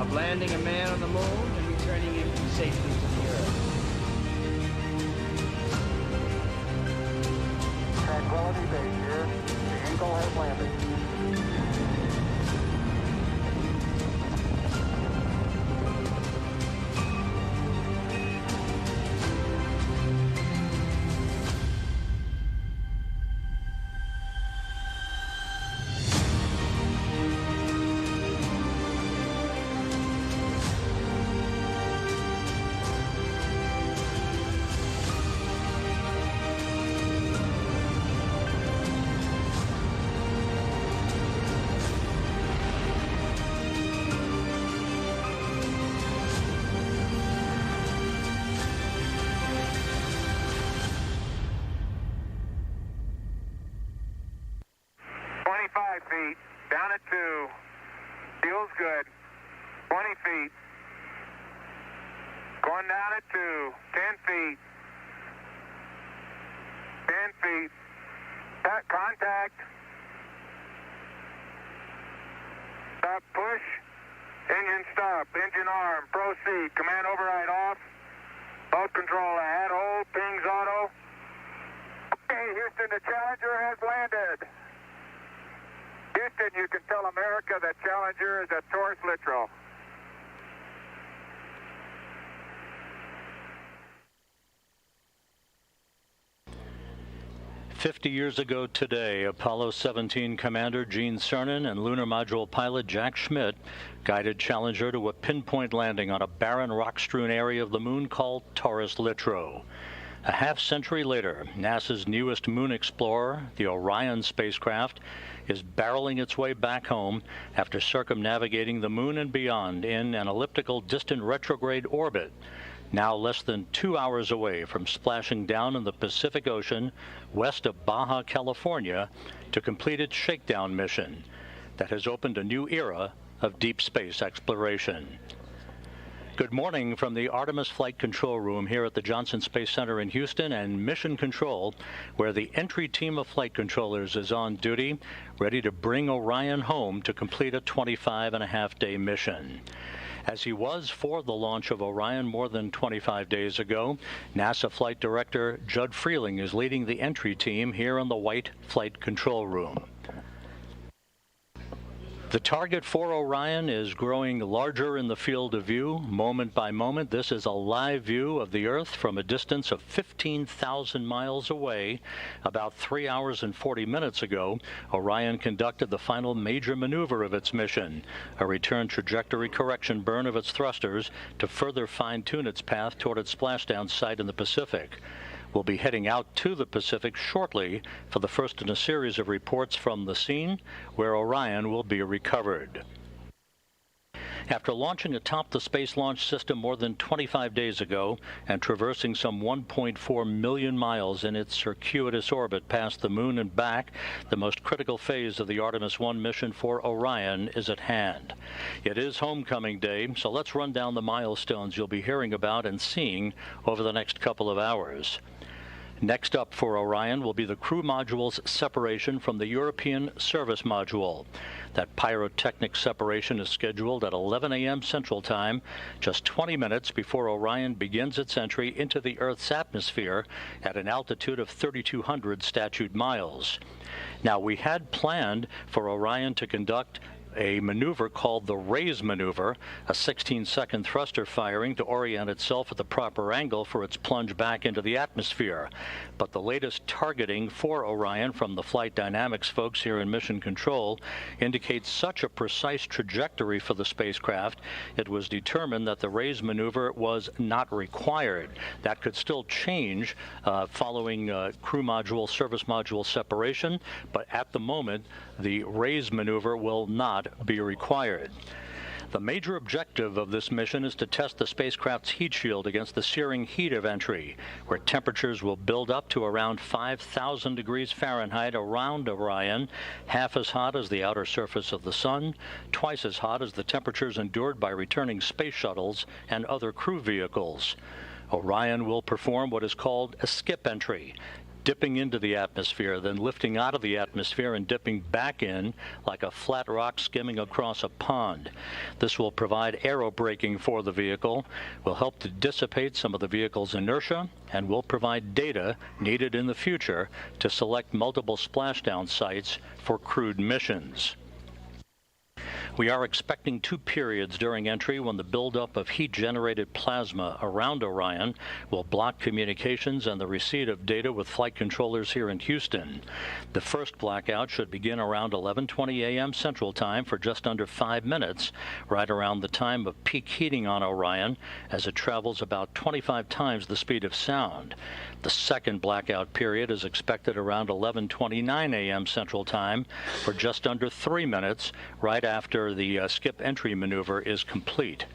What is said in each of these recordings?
of landing a man on the moon and returning him safely to the Earth. Tranquility Base here. The Eagle has landed. Feet, down at 2, feels good, 20 feet, going down at 2, 10 feet, 10 feet, contact, stop, push, engine stop, engine arm, proceed, command override off, boat control ahead, hold, pings auto. Okay, Houston, the Challenger has landed. Houston, you can tell America that Challenger is a Taurus Littrow. "50 years ago today, Apollo 17 Commander Gene Cernan and Lunar Module pilot Jack Schmitt guided Challenger to a pinpoint landing on a barren rock-strewn area of the moon called Taurus Littrow. A half-century later, NASA's newest moon explorer, the Orion spacecraft, is barreling its way back home after circumnavigating the moon and beyond in an elliptical distant retrograde orbit, now less than 2 hours away from splashing down in the Pacific Ocean west of Baja, California, to complete its shakedown mission that has opened a new era of deep space exploration. Good morning from the Artemis Flight Control Room here at the Johnson Space Center in Houston and Mission Control, where the entry team of flight controllers is on duty, ready to bring Orion home to complete a 25-and-a-half-day mission. As he was for the launch of Orion more than 25 days ago, NASA Flight Director Judd Freeling is leading the entry team here in the White Flight Control Room. The target for Orion is growing larger in the field of view, moment by moment. This is a live view of the Earth from a distance of 15,000 miles away. About 3 hours and 40 minutes ago, Orion conducted the final major maneuver of its mission, a return trajectory correction burn of its thrusters to further fine-tune its path toward its splashdown site in the Pacific. We'll be heading out to the Pacific shortly for the first in a series of reports from the scene where Orion will be recovered. After launching atop the Space Launch System more than 25 days ago and traversing some 1.4 million miles in its circuitous orbit past the moon and back, the most critical phase of the Artemis I mission for Orion is at hand. It is homecoming day, so let's run down the milestones you'll be hearing about and seeing over the next couple of hours. Next up for Orion will be the crew module's separation from the European service module. That pyrotechnic separation is scheduled at 11 a.m. Central Time, just 20 minutes before Orion begins its entry into the Earth's atmosphere at an altitude of 3,200 statute miles. Now, we had planned for Orion to conduct a maneuver called the raise maneuver, a 16-second thruster firing to orient itself at the proper angle for its plunge back into the atmosphere. But the latest targeting for Orion from the flight dynamics folks here in Mission Control indicates such a precise trajectory for the spacecraft, it was determined that the raise maneuver was not required. That could still change following crew module, service module separation, but at the moment, the raise maneuver will not be required. The major objective of this mission is to test the spacecraft's heat shield against the searing heat of entry, where temperatures will build up to around 5,000 degrees Fahrenheit around Orion, half as hot as the outer surface of the Sun, twice as hot as the temperatures endured by returning space shuttles and other crew vehicles. Orion will perform what is called a skip entry, dipping into the atmosphere, then lifting out of the atmosphere and dipping back in like a flat rock skimming across a pond. This will provide aerobraking for the vehicle, will help to dissipate some of the vehicle's inertia, and will provide data needed in the future to select multiple splashdown sites for crewed missions. We are expecting 2 periods during entry when the buildup of heat-generated plasma around Orion will block communications and the receipt of data with flight controllers here in Houston. The first blackout should begin around 11:20 a.m. Central Time for just under 5 minutes, right around the time of peak heating on Orion, as it travels about 25 times the speed of sound. The second blackout period is expected around 11:29 a.m. Central Time for just under 3 minutes, right after the skip entry maneuver is complete.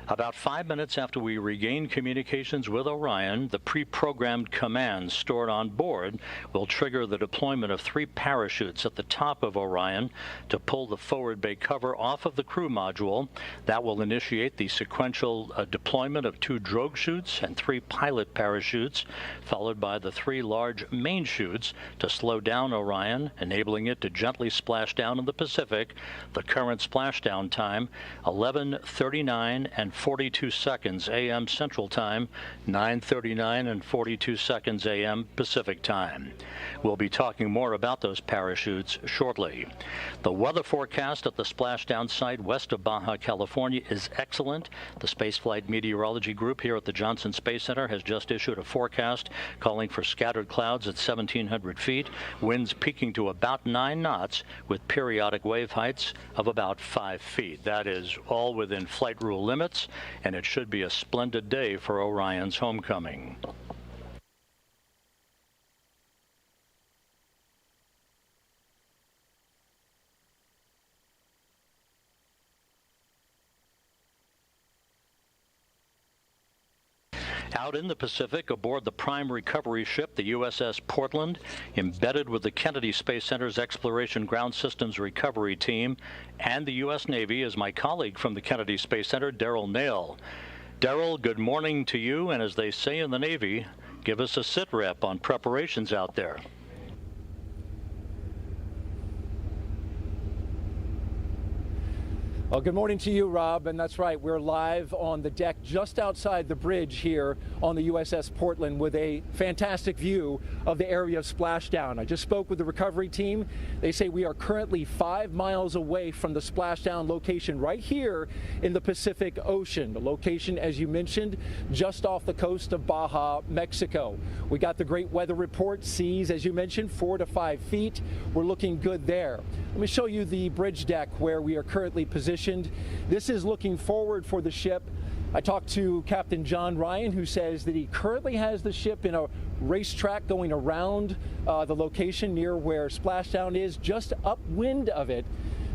About 5 minutes after we regain communications with Orion, the pre-programmed commands stored on board will trigger the deployment of 3 parachutes at the top of Orion to pull the forward bay cover off of the crew module. That will initiate the sequential deployment of 2 drogue chutes and 3 pilot parachutes, followed by the 3 large main chutes to slow down Orion, enabling it to gently splash down in the Pacific. The current splashdown time, 11:39 and 42 seconds a.m. Central Time, 9:39 and 42 seconds a.m. Pacific Time. We'll be talking more about those parachutes shortly. The weather forecast at the splashdown site west of Baja California is excellent. The Spaceflight Meteorology Group here at the Johnson Space Center has just issued a forecast calling for scattered clouds at 1,700 feet, winds peaking to about 9 knots with periodic wave heights of about 5 feet. That is all within flight rule limits, and it should be a splendid day for Orion's homecoming. Out in the Pacific, aboard the prime recovery ship, the USS Portland, embedded with the Kennedy Space Center's Exploration Ground Systems Recovery Team and the U.S. Navy, is my colleague from the Kennedy Space Center, Daryl Nail. Daryl, good morning to you, and as they say in the Navy, give us a sit rep on preparations out there. Well, good morning to you, Rob, and that's right. We're live on the deck just outside the bridge here on the USS Portland with a fantastic view of the area of splashdown. I just spoke with the recovery team. They say we are currently 5 miles away from the splashdown location right here in the Pacific Ocean. The location, as you mentioned, just off the coast of Baja, Mexico. We got the great weather report, seas, as you mentioned, 4 to 5 feet. We're looking good there. Let me show you the bridge deck where we are currently positioned. This is looking forward for the ship. I talked to Captain John Ryan, who says that he currently has the ship in a racetrack going around the location near where splashdown is, just upwind of it,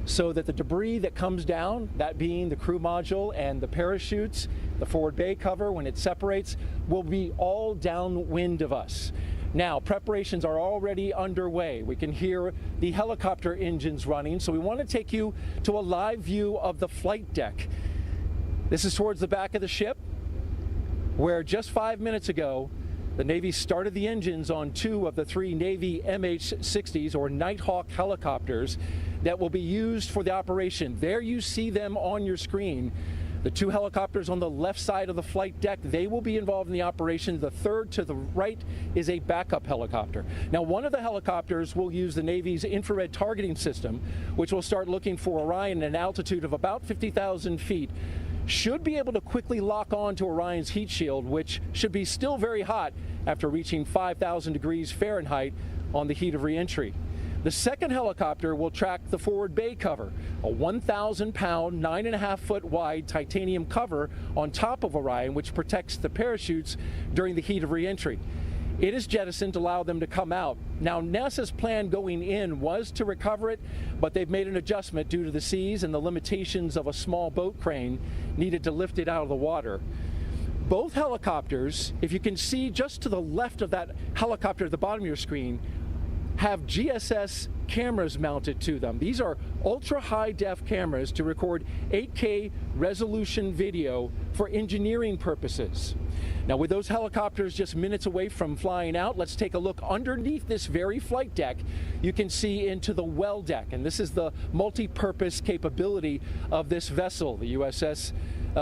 so that the debris that comes down, that being the crew module and the parachutes, the forward bay cover, when it separates, will be all downwind of us. Now, preparations are already underway. We can hear the helicopter engines running, so we want to take you to a live view of the flight deck. This is towards the back of the ship, where just 5 minutes ago, the Navy started the engines on 2 of the 3 Navy MH-60s, or Nighthawk helicopters, that will be used for the operation. There you see them on your screen. The 2 helicopters on the left side of the flight deck, they will be involved in the operation. The third to the right is a backup helicopter. Now, one of the helicopters will use the Navy's infrared targeting system, which will start looking for Orion at an altitude of about 50,000 feet. Should be able to quickly lock on to Orion's heat shield, which should be still very hot after reaching 5,000 degrees Fahrenheit on the heat of reentry. The second helicopter will track the forward bay cover, a 1,000-pound, 9.5-foot wide titanium cover on top of Orion, which protects the parachutes during the heat of reentry. It is jettisoned to allow them to come out. Now, NASA's plan going in was to recover it, but they've made an adjustment due to the seas and the limitations of a small boat crane needed to lift it out of the water. Both helicopters, if you can see just to the left of that helicopter at the bottom of your screen, have GSS cameras mounted to them. These are ultra high def cameras to record 8K resolution video for engineering purposes. Now, with those helicopters just minutes away from flying out, let's take a look underneath this very flight deck. You can see into the well deck, and this is the multi-purpose capability of this vessel, the USS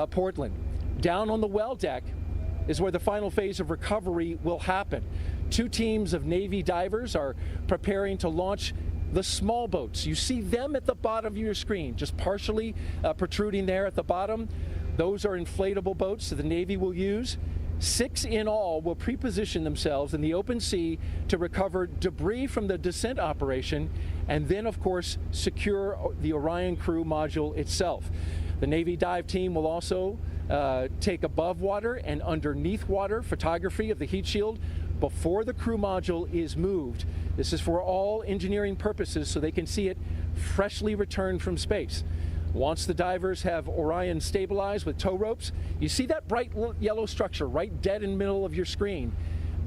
Portland. Down on the well deck is where the final phase of recovery will happen. 2 teams of Navy divers are preparing to launch the small boats. You see them at the bottom of your screen, just partially protruding there at the bottom. Those are inflatable boats that the Navy will use. 6 in all will pre-position themselves in the open sea to recover debris from the descent operation and then, of course, secure the Orion crew module itself. The Navy dive team will also take above water and underneath water photography of the heat shield before the crew module is moved. This is for all engineering purposes so they can see it freshly returned from space. Once the divers have Orion stabilized with tow ropes, you see that bright yellow structure right dead in the middle of your screen.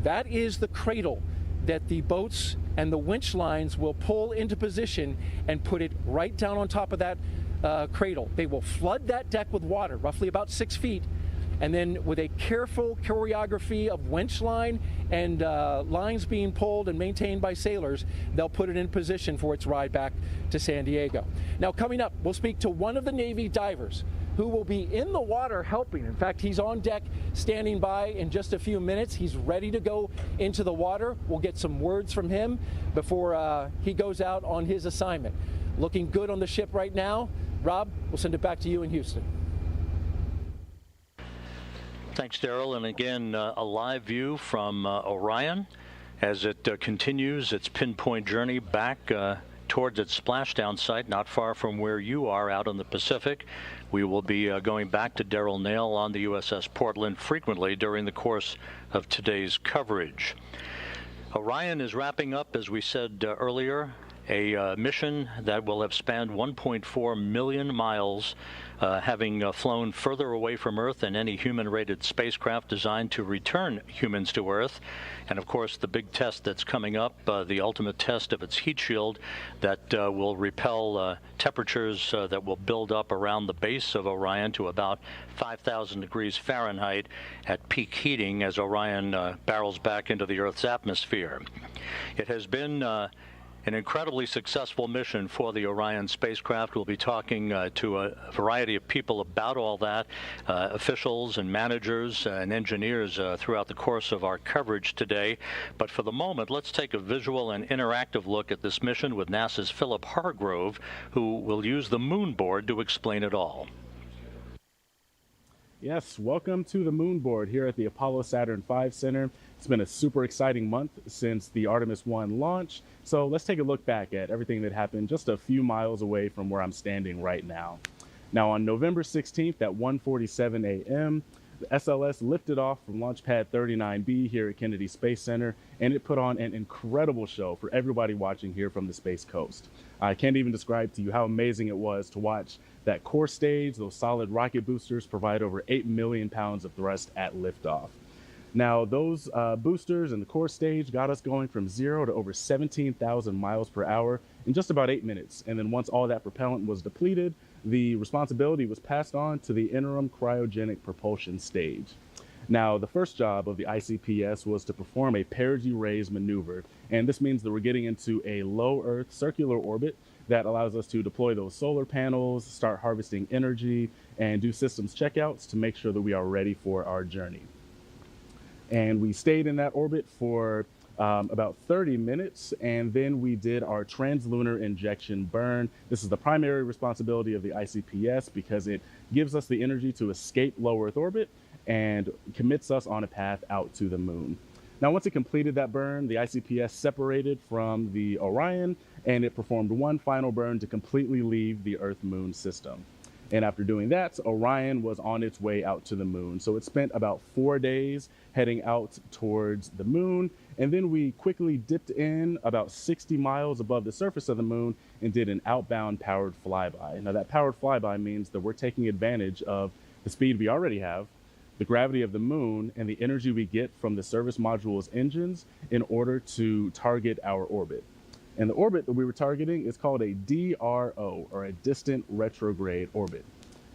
That is the cradle that the boats and the winch lines will pull into position and put it right down on top of that cradle. They will flood that deck with water, roughly about 6 feet, and then with a careful choreography of winch line and lines being pulled and maintained by sailors, they'll put it in position for its ride back to San Diego. Now, coming up, we'll speak to one of the Navy divers who will be in the water helping. In fact, he's on deck standing by in just a few minutes. He's ready to go into the water. We'll get some words from him before he goes out on his assignment. Looking good on the ship right now. Rob, we'll send it back to you in Houston. Thanks, Daryl. And again, a live view from Orion as it continues its pinpoint journey back towards its splashdown site, not far from where you are out in the Pacific. We will be going back to Daryl Nail on the USS Portland frequently during the course of today's coverage. Orion is wrapping up, as we said earlier, a mission that will have spanned 1.4 million miles, having flown further away from Earth than any human-rated spacecraft designed to return humans to Earth. And of course, the big test that's coming up, the ultimate test of its heat shield that will repel temperatures that will build up around the base of Orion to about 5,000 degrees Fahrenheit at peak heating as Orion barrels back into the Earth's atmosphere. It has been an incredibly successful mission for the Orion spacecraft. We'll be talking to a variety of people about all that, officials and managers and engineers throughout the course of our coverage today. But for the moment, let's take a visual and interactive look at this mission with NASA's Philip Hargrove, who will use the moon board to explain it all. Yes, welcome to the moon board here at the Apollo Saturn V Center. It's been a super exciting month since the Artemis I launch. So let's take a look back at everything that happened just a few miles away from where I'm standing right now. Now on November 16th at 1:47 a.m., the SLS lifted off from Launch Pad 39B here at Kennedy Space Center, and it put on an incredible show for everybody watching here from the Space Coast. I can't even describe to you how amazing it was to watch that core stage. Those solid rocket boosters provide over 8 million pounds of thrust at liftoff. Now, those boosters and the core stage got us going from 0 to over 17,000 miles per hour in just about 8 minutes. And then once all that propellant was depleted, the responsibility was passed on to the interim cryogenic propulsion stage. Now, the first job of the ICPS was to perform a perigee raise maneuver. And this means that we're getting into a low Earth circular orbit that allows us to deploy those solar panels, start harvesting energy, and do systems checkouts to make sure that we are ready for our journey. And we stayed in that orbit for about 30 minutes, and then we did our translunar injection burn. This is the primary responsibility of the ICPS because it gives us the energy to escape low Earth orbit and commits us on a path out to the moon. Now, once it completed that burn, the ICPS separated from the Orion, and it performed one final burn to completely leave the Earth-Moon system. And after doing that, Orion was on its way out to the moon. So it spent about 4 days heading out towards the moon. And then we quickly dipped in about 60 miles above the surface of the moon and did an outbound powered flyby. Now, that powered flyby means that we're taking advantage of the speed we already have, the gravity of the moon, and the energy we get from the service module's engines in order to target our orbit. And the orbit that we were targeting is called a DRO, or a distant retrograde orbit.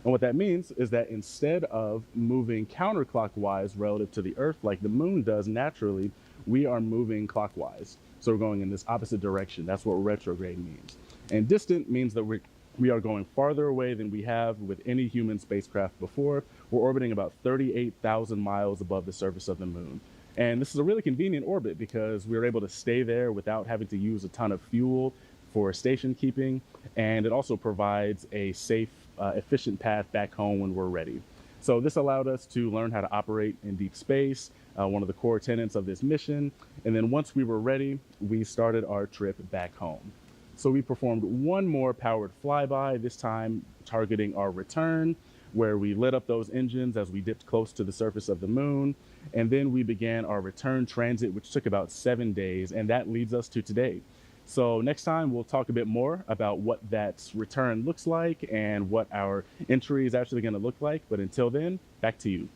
And what that means is that instead of moving counterclockwise relative to the Earth like the moon does naturally, we are moving clockwise. So we're going in this opposite direction. That's what retrograde means. And distant means that we are going farther away than we have with any human spacecraft before. We're orbiting about 38,000 miles above the surface of the moon. And this is a really convenient orbit because we're able to stay there without having to use a ton of fuel for station keeping. And it also provides a safe, efficient path back home when we're ready. So this allowed us to learn how to operate in deep space, one of the core tenets of this mission. And then once we were ready, we started our trip back home. So we performed one more powered flyby, this time targeting our return, where we lit up those engines as we dipped close to the surface of the moon. And then we began our return transit, which took about 7 days. And that leads us to today. So next time we'll talk a bit more about what that return looks like and what our entry is actually going to look like. But until then, back to you.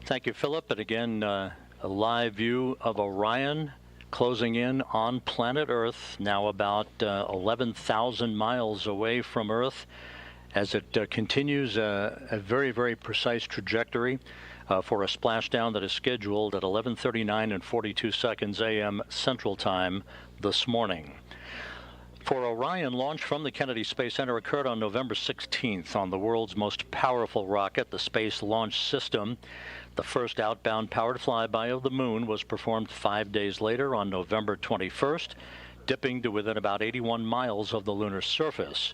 Thank you, Philip. And again, a live view of Orion closing in on planet Earth, now about 11,000 miles away from Earth, as it continues a very, very precise trajectory for a splashdown that is scheduled at 11:39 and 42 seconds a.m. Central Time this morning. For Orion, launch from the Kennedy Space Center occurred on November 16th on the world's most powerful rocket, the Space Launch System. The first outbound powered flyby of the moon was performed 5 days later on November 21st, dipping to within about 81 miles of the lunar surface.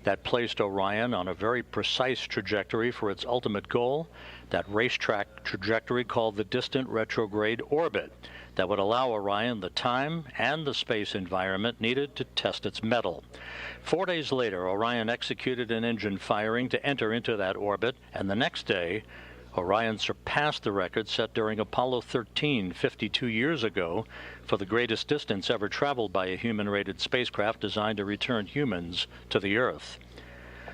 That placed Orion on a very precise trajectory for its ultimate goal, that racetrack trajectory called the distant retrograde orbit, that would allow Orion the time and the space environment needed to test its mettle. 4 days later, Orion executed an engine firing to enter into that orbit, and the next day, Orion surpassed the record set during Apollo 13 52 years ago for the greatest distance ever traveled by a human-rated spacecraft designed to return humans to the Earth.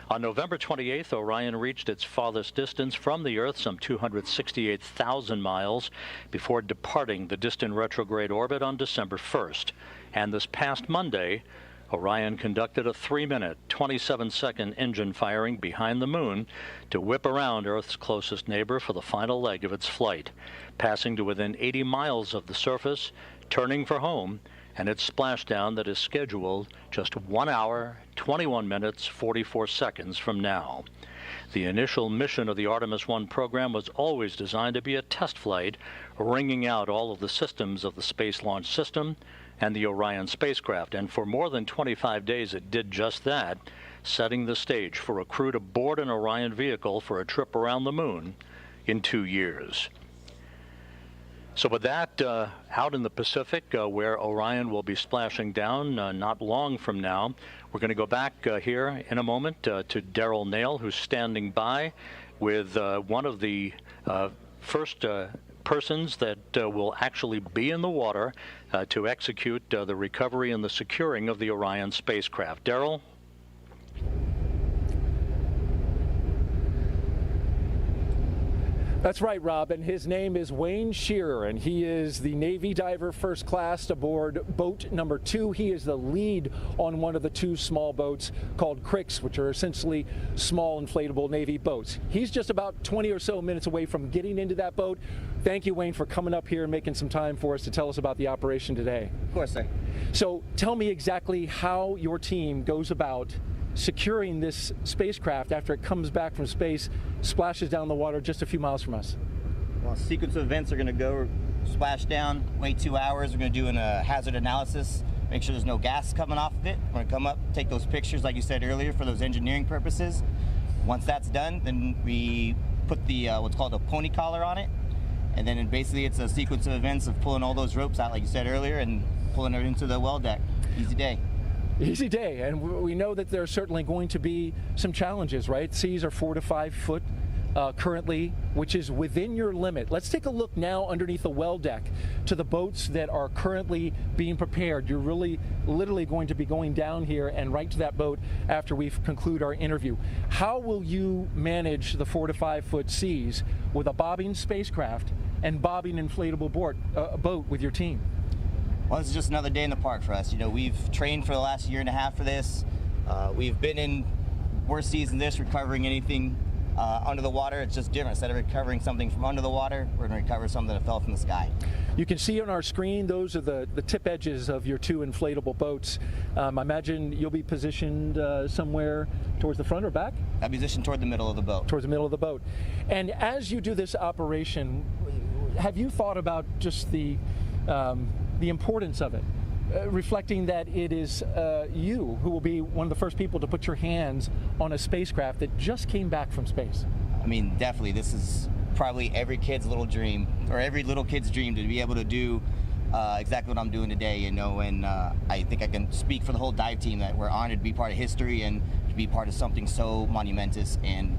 On November 28th, Orion reached its farthest distance from the Earth, some 268,000 miles, before departing the distant retrograde orbit on December 1st. And this past Monday, Orion conducted a 3-minute, 27-second engine firing behind the moon to whip around Earth's closest neighbor for the final leg of its flight, passing to within 80 miles of the surface, turning for home, and its splashdown that is scheduled just 1 hour, 21 minutes, 44 seconds from now. The initial mission of the Artemis I program was always designed to be a test flight, wringing out all of the systems of the Space Launch System and the Orion spacecraft, and for more than 25 days it did just that, setting the stage for a crew to board an Orion vehicle for a trip around the moon in 2 years. So with that, out in the Pacific, where Orion will be splashing down not long from now, we're going to go back here in a moment to Daryl Nail, who's standing by with one of the first persons that will actually be in the water to execute the recovery and the securing of the Orion spacecraft. Daryl? That's right, Rob, and his name is Wayne Shearer, and he is the Navy diver first class aboard boat number 2. He is the lead on one of the 2 small boats called Cricks, which are essentially small inflatable Navy boats. He's just about 20 or so minutes away from getting into that boat. Thank you, Wayne, for coming up here and making some time for us to tell us about the operation today. Of course, sir. So tell me exactly how your team goes about securing this spacecraft after it comes back from space, splashes down the water just a few miles from us. Well, sequence of events are going to go splash down, wait 2 hours. We're going to do a hazard analysis, make sure there's no gas coming off of it. We're going to come up, take those pictures like you said earlier for those engineering purposes. Once that's done, then we put the what's called a pony collar on it, and then basically it's a sequence of events of pulling all those ropes out like you said earlier and pulling it into the well deck. Easy day. Easy day, and we know that there are certainly going to be some challenges, right? Seas are 4 to 5 foot currently, which is within your limit. Let's take a look now underneath the well deck to the boats that are currently being prepared. You're really literally going to be going down here and right to that boat after we conclude our interview. How will you manage the 4 to 5 foot seas with a bobbing spacecraft and bobbing inflatable boat with your team? Well, this is just another day in the park for us. You know, we've trained for the last 1.5 years for this. We've been in worse seas than this, recovering anything under the water. It's just different. Instead of recovering something from under the water, we're going to recover something that fell from the sky. You can see on our screen, those are the tip edges of your two inflatable boats. I imagine you'll be positioned somewhere towards the front or back? I'll be positioned toward the middle of the boat. Towards the middle of the boat. And as you do this operation, have you thought about just the importance of it? Reflecting that it is you who will be one of the first people to put your hands on a spacecraft that just came back from space. I mean, definitely, this is probably every kid's little dream, or every little kid's dream, to be able to do exactly what I'm doing today, you know, and I think I can speak for the whole dive team that we're honored to be part of history and to be part of something so monumentous, and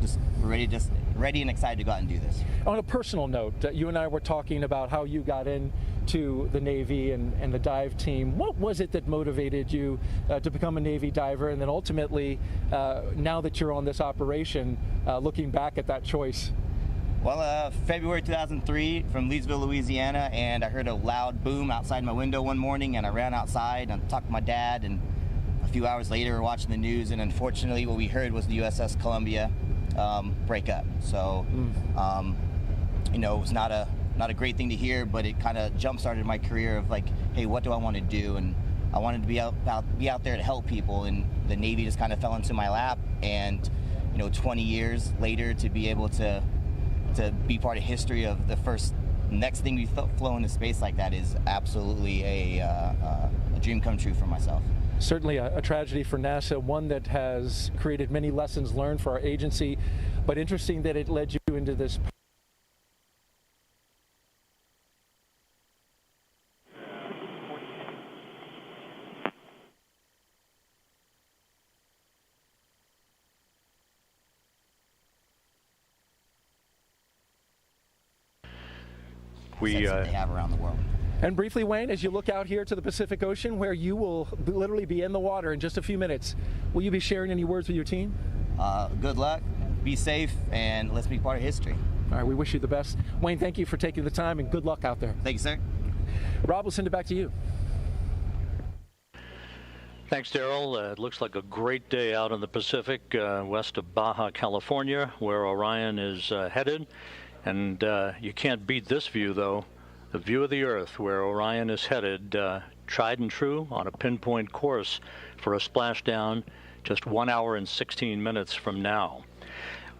just ready and excited to go out and do this. On a personal note, you and I were talking about how you got into the Navy and the dive team. What was it that motivated you to become a Navy diver, and then ultimately, now that you're on this operation, looking back at that choice? Well, February 2003 from Leesville, Louisiana, and I heard a loud boom outside my window one morning, and I ran outside and talked to my dad, and a few hours later we're watching the news, and unfortunately what we heard was the USS Columbia break up. So, you know, it was not a great thing to hear, but it kind of jump-started my career of like, hey, what do I want to do? And I wanted to be out there to help people, and the Navy just kind of fell into my lap, and, you know, 20 years later to be able to be part of history of the first next thing we flown into space like that is absolutely a dream come true for myself. Certainly a tragedy for NASA, one that has created many lessons learned for our agency, but interesting that it led you into this. They have around the world. And briefly, Wayne, as you look out here to the Pacific Ocean, where you will literally be in the water in just a few minutes, will you be sharing any words with your team? Good luck, be safe, and let's be part of history. All right, we wish you the best. Wayne, thank you for taking the time, and good luck out there. Thank you, sir. Rob, we'll send it back to you. Thanks, Daryl. It looks like a great day out in the Pacific, west of Baja, California, where Orion is headed. And you can't beat this view, though. The view of the Earth, where Orion is headed, tried and true on a pinpoint course for a splashdown just 1 hour and 16 minutes from now.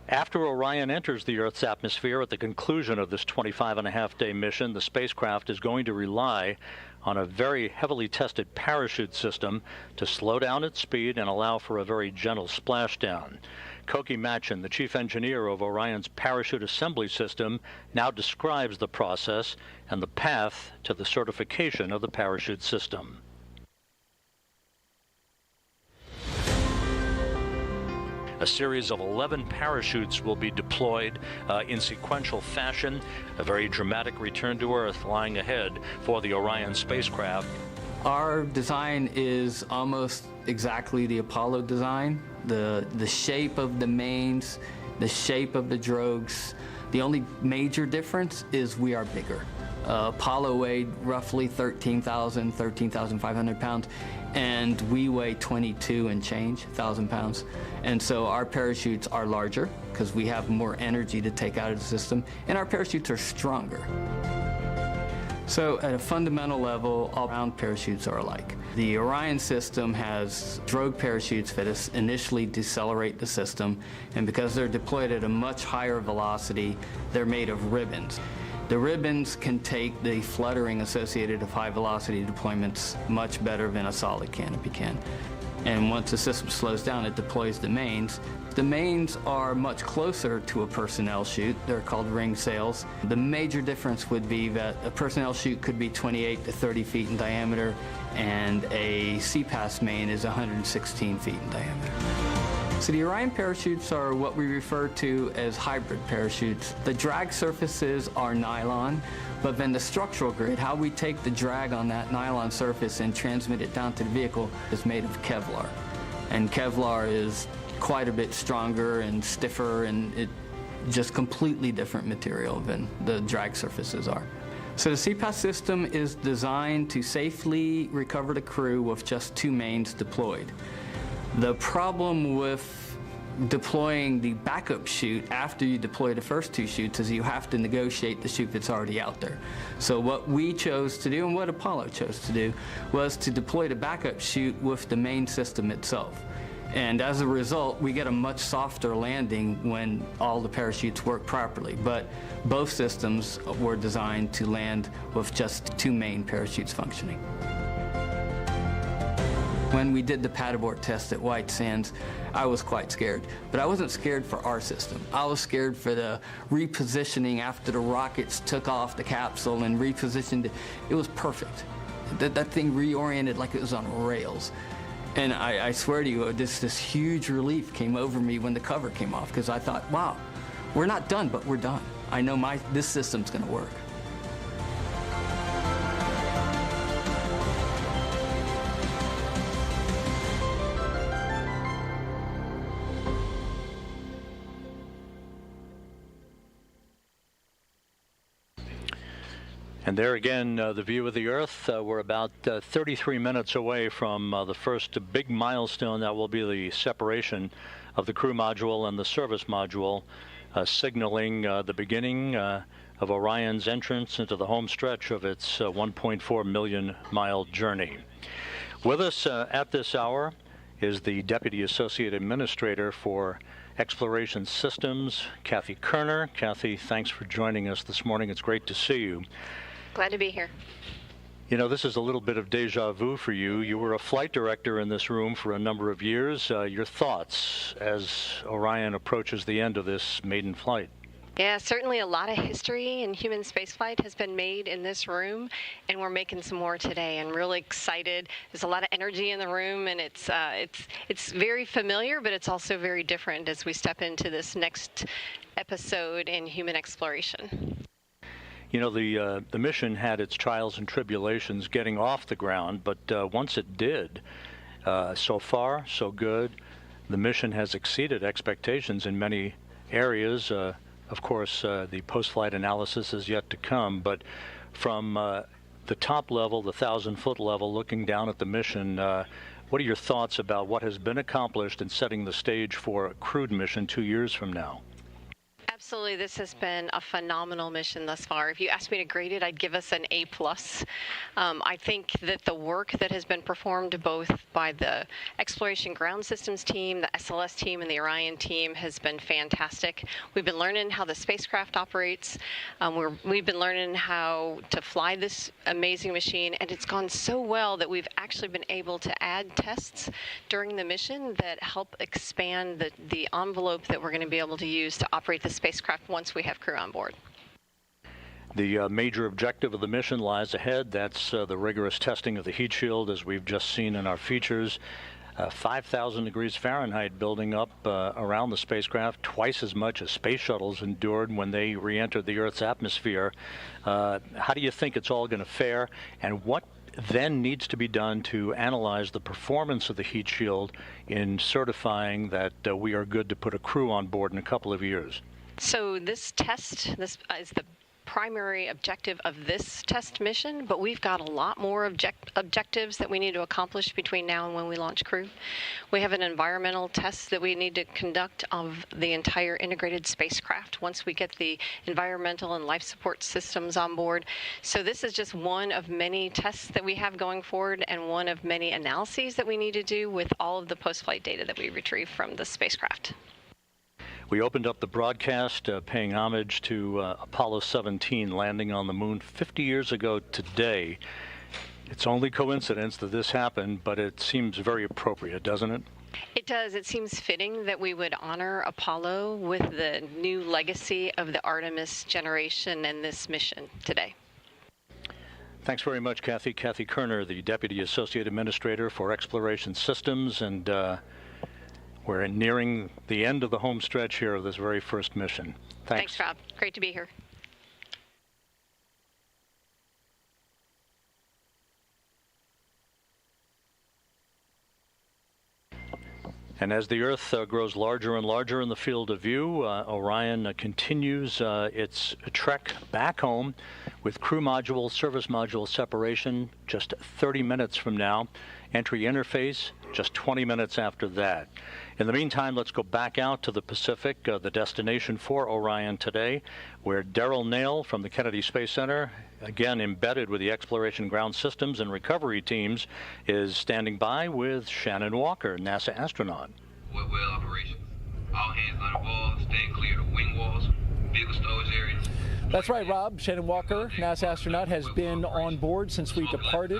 After Orion enters the Earth's atmosphere at the conclusion of this 25-and-a-half-day mission, the spacecraft is going to rely on a very heavily tested parachute system to slow down its speed and allow for a very gentle splashdown. Koki Machin, the chief engineer of Orion's parachute assembly system, now describes the process and the path to the certification of the parachute system. A series of 11 parachutes will be deployed in sequential fashion. A very dramatic return to Earth lying ahead for the Orion spacecraft. Our design is almost exactly the Apollo design. The shape of the mains, the shape of the drogues. The only major difference is we are bigger. Apollo weighed roughly 13,500 pounds, and we weigh 22 and change thousand pounds. And so our parachutes are larger because we have more energy to take out of the system, and our parachutes are stronger. So at a fundamental level, all round parachutes are alike. The Orion system has drogue parachutes that initially decelerate the system, and because they're deployed at a much higher velocity, they're made of ribbons. The ribbons can take the fluttering associated with high velocity deployments much better than a solid canopy can. And once the system slows down, it deploys the mains. The mains are much closer to a personnel chute. They're called ring sails. The major difference would be that a personnel chute could be 28 to 30 feet in diameter, and a CPAS main is 116 feet in diameter. So the Orion parachutes are what we refer to as hybrid parachutes. The drag surfaces are nylon, but then the structural grid, how we take the drag on that nylon surface and transmit it down to the vehicle, is made of Kevlar. And Kevlar is quite a bit stronger and stiffer, and it just completely different material than the drag surfaces are. So the CPAS system is designed to safely recover the crew with just two mains deployed. The problem with deploying the backup chute after you deploy the first two chutes is you have to negotiate the chute that's already out there. So what we chose to do and what Apollo chose to do was to deploy the backup chute with the main system itself. And as a result, we get a much softer landing when all the parachutes work properly. But both systems were designed to land with just two main parachutes functioning. When we did the pad abort test at White Sands, I was quite scared. But I wasn't scared for our system. I was scared for the repositioning after the rockets took off the capsule and repositioned it. It was perfect. That thing reoriented like it was on rails. And I swear to you, this huge relief came over me when the cover came off, because I thought, wow, we're not done, but we're done. I know this system's going to work. And there again, the view of the Earth. We're about 33 minutes away from the first big milestone that will be the separation of the crew module and the service module, signaling the beginning of Orion's entrance into the home stretch of its 1.4 million mile journey. With us at this hour is the Deputy Associate Administrator for Exploration Systems, Kathy Kerner. Kathy, thanks for joining us this morning. It's great to see you. Glad to be here. You know, this is a little bit of deja vu for you. You were a flight director in this room for a number of years. Your thoughts as Orion approaches the end of this maiden flight? Yeah, certainly a lot of history in human spaceflight has been made in this room, and we're making some more today. And really excited. There's a lot of energy in the room, and it's very familiar, but it's also very different as we step into this next episode in human exploration. You know, the mission had its trials and tribulations getting off the ground, but once it did, so far, so good. The mission has exceeded expectations in many areas. Of course, the post-flight analysis is yet to come, but from the top level, the 1,000-foot level, looking down at the mission, what are your thoughts about what has been accomplished in setting the stage for a crewed mission 2 years from now? Absolutely, this has been a phenomenal mission thus far. If you asked me to grade it, I'd give us an A+. I think that the work that has been performed both by the Exploration Ground Systems team, the SLS team, and the Orion team has been fantastic. We've been learning how the spacecraft operates. We've been learning how to fly this amazing machine, and it's gone so well that we've actually been able to add tests during the mission that help expand the envelope that we're going to be able to use to operate the spacecraft once we have crew on board. The major objective of the mission lies ahead. That's the rigorous testing of the heat shield, as we've just seen in our features. 5,000 degrees Fahrenheit building up around the spacecraft, twice as much as space shuttles endured when they re-entered the Earth's atmosphere. How do you think it's all going to fare, and what then needs to be done to analyze the performance of the heat shield in certifying that we are good to put a crew on board in a couple of years? So this test, this is the primary objective of this test mission, but we've got a lot more objectives that we need to accomplish between now and when we launch crew. We have an environmental test that we need to conduct of the entire integrated spacecraft once we get the environmental and life support systems on board. So this is just one of many tests that we have going forward and one of many analyses that we need to do with all of the post-flight data that we retrieve from the spacecraft. We opened up the broadcast paying homage to Apollo 17 landing on the moon 50 years ago today. It's only coincidence that this happened, but it seems very appropriate, doesn't it? It does. It seems fitting that we would honor Apollo with the new legacy of the Artemis generation and this mission today. Thanks very much, Kathy. Kathy Kerner, the Deputy Associate Administrator for Exploration Systems, and we're nearing the end of the home stretch here of this very first mission. Thanks. Thanks, Rob. Great to be here. And as the Earth grows larger and larger in the field of view, Orion continues its trek back home with crew module, service module separation just 30 minutes from now. Entry interface just 20 minutes after that. In the meantime, let's go back out to the Pacific, the destination for Orion today, where Darrell Nail from the Kennedy Space Center, again embedded with the Exploration Ground Systems and Recovery teams, is standing by with Shannon Walker, NASA astronaut. Well operations. All hands uninvolved, staying clear of wing walls, vehicle storage areas. That's right, Rob. Shannon Walker, NASA astronaut, has been on board since we departed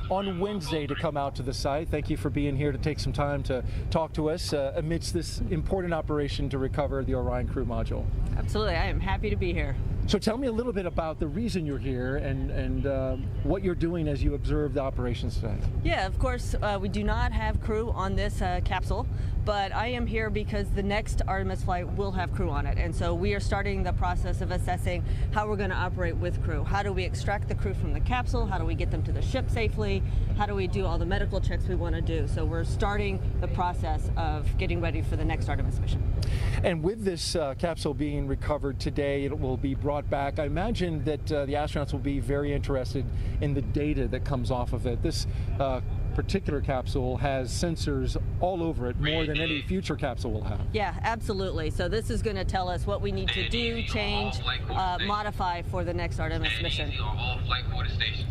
on Wednesday to come out to the site. Thank you for being here to take some time to talk to us amidst this important operation to recover the Orion crew module. Absolutely. I am happy to be here. So tell me a little bit about the reason you're here and what you're doing as you observe the operations today. Yeah, of course, we do not have crew on this capsule, but I am here because the next Artemis flight will have crew on it. And so we are starting the process of assessing how we're going to operate with crew. How do we extract the crew from the capsule? How do we get them to the ship safely? How do we do all the medical checks we want to do? So we're starting the process of getting ready for the next Artemis mission. And with this capsule being recovered today, it will be brought back. I imagine that the astronauts will be very interested in the data that comes off of it. This particular capsule has sensors all over it, more than any future capsule will have. Yeah, absolutely. So this is going to tell us what we need to do, change, modify for the next Artemis mission. On all flight quarter stations.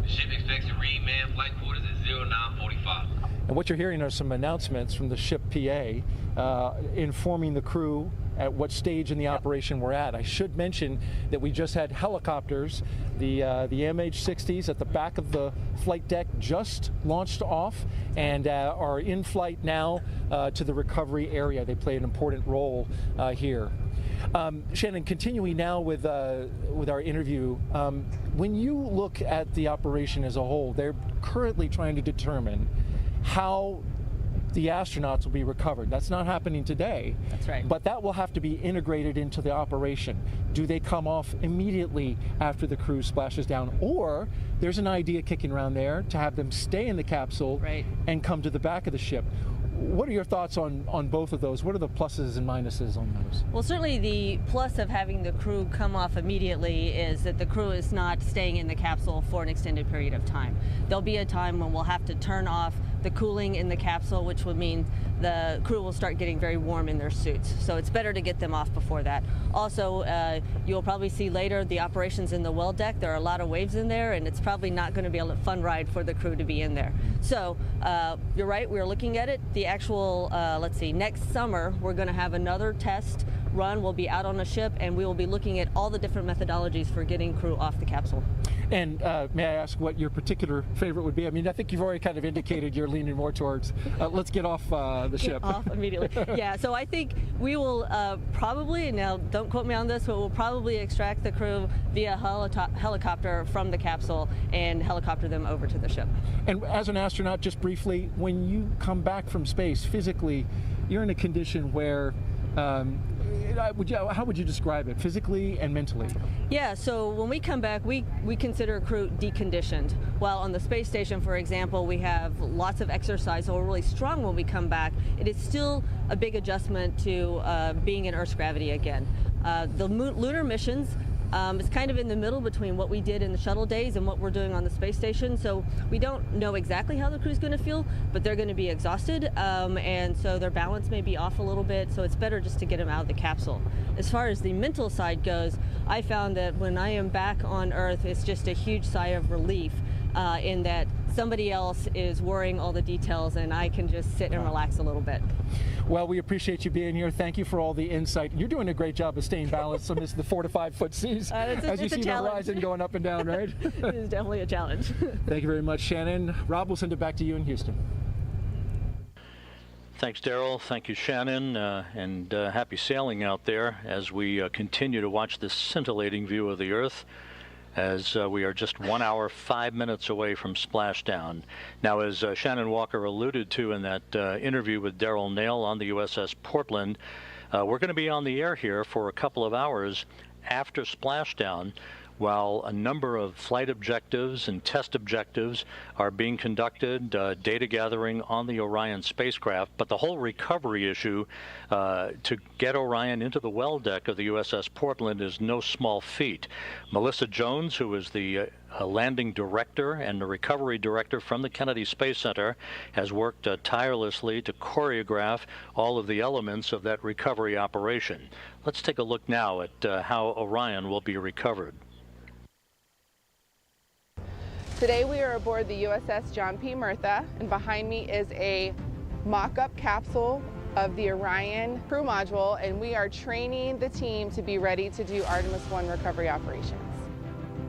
The ship expects to read manned flight quarters at 0945. And what you're hearing are some announcements from the ship PA informing the crew at what stage in the operation we're at. I should mention that we just had helicopters, the MH-60s at the back of the flight deck just launched off and are in flight now to the recovery area. They play an important role here. Shannon, continuing now with our interview, when you look at the operation as a whole, they're currently trying to determine how the astronauts will be recovered. That's not happening today. That's right. But that will have to be integrated into the operation. Do they come off immediately after the crew splashes down? Or there's an idea kicking around there to have them stay in the capsule and come to the back of the ship. What are your thoughts on both of those? What are the pluses and minuses on those? Well, certainly the plus of having the crew come off immediately is that the crew is not staying in the capsule for an extended period of time. There'll be a time when we'll have to turn off the cooling in the capsule, which would mean the crew will start getting very warm in their suits. So it's better to get them off before that. Also, you'll probably see later the operations in the well deck. There are a lot of waves in there, and it's probably not going to be a fun ride for the crew to be in there. So you're right, we're looking at it. The actual, let's see, next summer, we're going to have another test run. We'll be out on a ship, and we will be looking at all the different methodologies for getting crew off the capsule. And may I ask what your particular favorite would be? I mean, I think you've already kind of indicated you're leaning more towards, let's get off the ship. Off immediately. Yeah, so I think we will probably, now don't quote me on this, but we'll probably extract the crew via helicopter from the capsule and helicopter them over to the ship. And as an astronaut, just briefly, when you come back from space, physically, you're in a condition where how would you describe it, physically and mentally? Yeah, so when we come back, we consider crew deconditioned. While on the space station, for example, we have lots of exercise, so we're really strong when we come back. It is still a big adjustment to being in Earth's gravity again. The lunar missions is kind of in the middle between what we did in the shuttle days and what we're doing on the space station. So we don't know exactly how the crew's going to feel, but they're going to be exhausted, and so their balance may be off a little bit, so it's better just to get them out of the capsule. As far as the mental side goes, I found that when I am back on Earth, it's just a huge sigh of relief in that somebody else is worrying all the details and I can just sit and relax a little bit. Well, we appreciate you being here. Thank you for all the insight. You're doing a great job of staying balanced amidst the 4 to 5 foot seas as you see the horizon going up and down, right? It is definitely a challenge. Thank you very much, Shannon. Rob, we'll send it back to you in Houston. Thanks, Darrell. Thank you, Shannon, and happy sailing out there as we continue to watch this scintillating view of the Earth as we are just 1 hour, 5 minutes away from splashdown. Now, as Shannon Walker alluded to in that interview with Darrell Nail on the USS Portland, we're going to be on the air here for a couple of hours after splashdown while a number of flight objectives and test objectives are being conducted, data gathering on the Orion spacecraft. But the whole recovery issue to get Orion into the well deck of the USS Portland is no small feat. Melissa Jones, who is the landing director and the recovery director from the Kennedy Space Center, has worked tirelessly to choreograph all of the elements of that recovery operation. Let's take a look now at how Orion will be recovered. Today we are aboard the USS John P. Murtha, and behind me is a mock-up capsule of the Orion crew module, and we are training the team to be ready to do Artemis I recovery operations.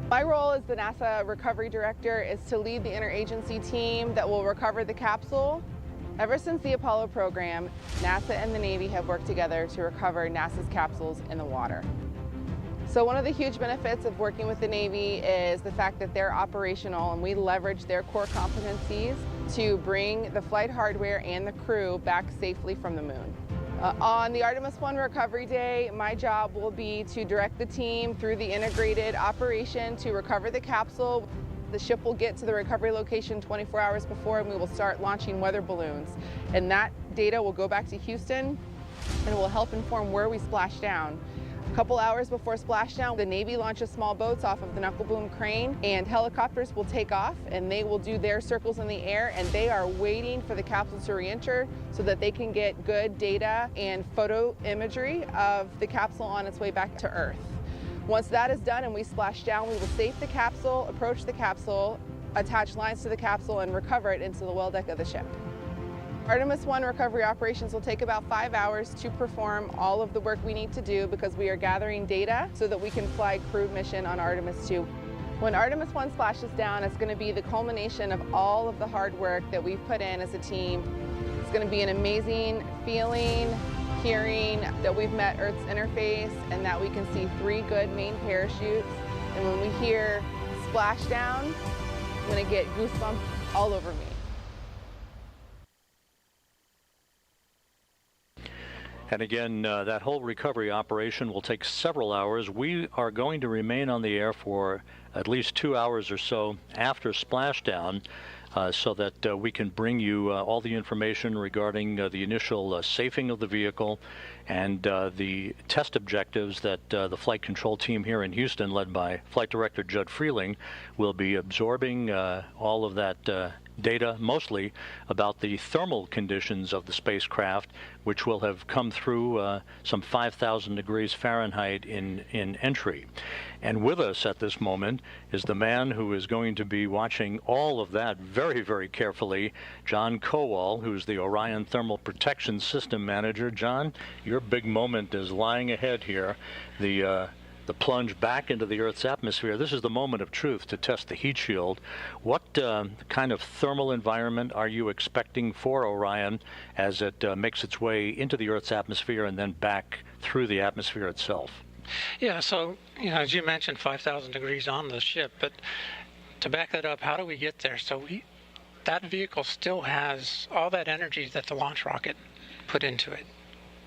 My role as the NASA Recovery Director is to lead the interagency team that will recover the capsule. Ever since the Apollo program, NASA and the Navy have worked together to recover NASA's capsules in the water. So one of the huge benefits of working with the Navy is the fact that they're operational and we leverage their core competencies to bring the flight hardware and the crew back safely from the moon. On the Artemis I recovery day, my job will be to direct the team through the integrated operation to recover the capsule. The ship will get to the recovery location 24 hours before, and we will start launching weather balloons. And that data will go back to Houston and will help inform where we splash down. A couple hours before splashdown, the Navy launches small boats off of the knuckle boom crane, and helicopters will take off and they will do their circles in the air, and they are waiting for the capsule to re-enter so that they can get good data and photo imagery of the capsule on its way back to Earth. Once that is done and we splash down, we will safe the capsule, approach the capsule, attach lines to the capsule, and recover it into the well deck of the ship. Artemis I recovery operations will take about 5 hours to perform all of the work we need to do because we are gathering data so that we can fly crewed mission on Artemis II. When Artemis I splashes down, it's going to be the culmination of all of the hard work that we've put in as a team. It's going to be an amazing feeling, hearing that we've met Earth's interface and that we can see 3 good main parachutes. And when we hear splashdown, I'm going to get goosebumps all over me. And again, that whole recovery operation will take several hours. We are going to remain on the air for at least 2 hours or so after splashdown so that we can bring you all the information regarding the initial safing of the vehicle and the test objectives that the flight control team here in Houston, led by Flight Director Judd Freeling, will be absorbing all of that data, mostly about the thermal conditions of the spacecraft, which will have come through some 5,000 degrees Fahrenheit in entry. And with us at this moment is the man who is going to be watching all of that very, very carefully, John Kowal, who's the Orion Thermal Protection System Manager. John, your big moment is lying ahead here. The plunge back into the Earth's atmosphere. This is the moment of truth to test the heat shield. What kind of thermal environment are you expecting for Orion as it makes its way into the Earth's atmosphere and then back through the atmosphere itself? Yeah, so, as you mentioned, 5,000 degrees on the ship, but to back that up, how do we get there? So that vehicle still has all that energy that the launch rocket put into it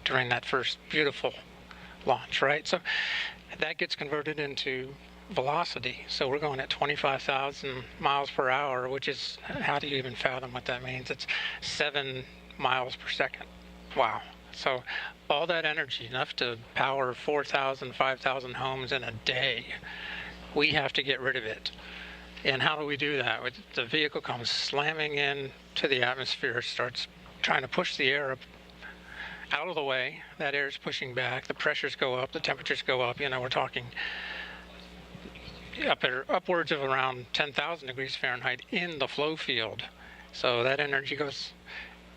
during that first beautiful launch, right? So that gets converted into velocity. So we're going at 25,000 miles per hour, which is, how do you even fathom what that means? It's 7 miles per second. Wow. So all that energy, enough to power 4,000, 5,000 homes in a day, we have to get rid of it. And how do we do that? The vehicle comes slamming in to the atmosphere, starts trying to push the air up out of the way. That air is pushing back, the pressures go up, the temperatures go up. We're talking upwards of around 10,000 degrees Fahrenheit in the flow field. So that energy goes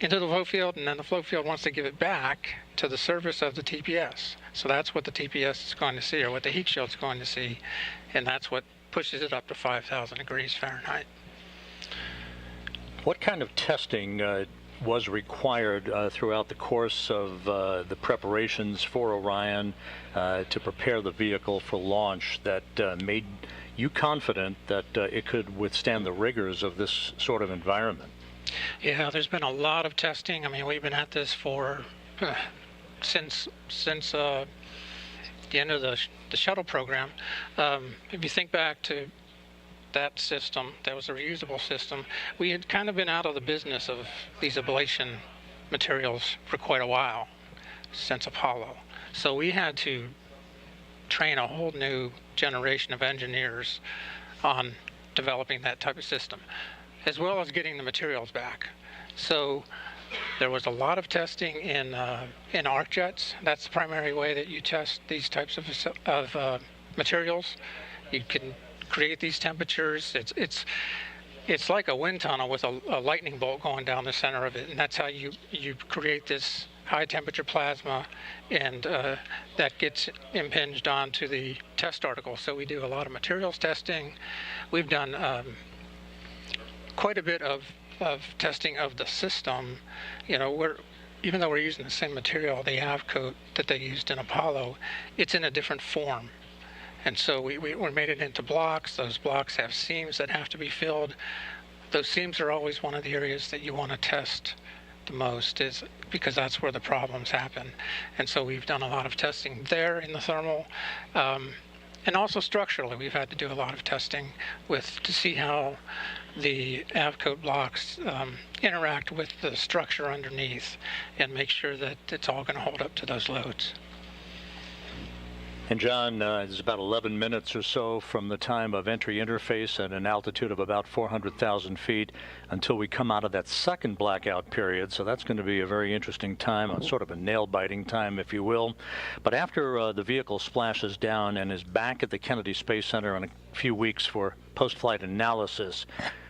into the flow field, and then the flow field wants to give it back to the surface of the TPS. So that's what the TPS is going to see, or what the heat shield is going to see, and that's what pushes it up to 5,000 degrees Fahrenheit. What kind of testing was required throughout the course of the preparations for Orion to prepare the vehicle for launch that made you confident that it could withstand the rigors of this sort of environment? Yeah, there's been a lot of testing. I mean, we've been at this for since the end of the shuttle program, if you think back to that system, that was a reusable system, we had kind of been out of the business of these ablation materials for quite a while, since Apollo. So we had to train a whole new generation of engineers on developing that type of system, as well as getting the materials back. So there was a lot of testing in arc jets. That's the primary way that you test these types of materials. You can create these temperatures. It's like a wind tunnel with a lightning bolt going down the center of it, and that's how you create this high temperature plasma, and that gets impinged onto the test article. So we do a lot of materials testing. We've done quite a bit of testing of the system. You know, even though we're using the same material, the AVCoat that they used in Apollo, it's in a different form. And so we made it into blocks. Those blocks have seams that have to be filled. Those seams are always one of the areas that you want to test the most, is because that's where the problems happen. And so we've done a lot of testing there in the thermal. And also structurally, we've had to do a lot of testing to see how the AVCoat blocks interact with the structure underneath and make sure that it's all going to hold up to those loads. And John, it's about 11 minutes or so from the time of entry interface at an altitude of about 400,000 feet until we come out of that second blackout period. So that's going to be a very interesting time, sort of a nail-biting time, if you will. But after the vehicle splashes down and is back at the Kennedy Space Center in a few weeks for post-flight analysis,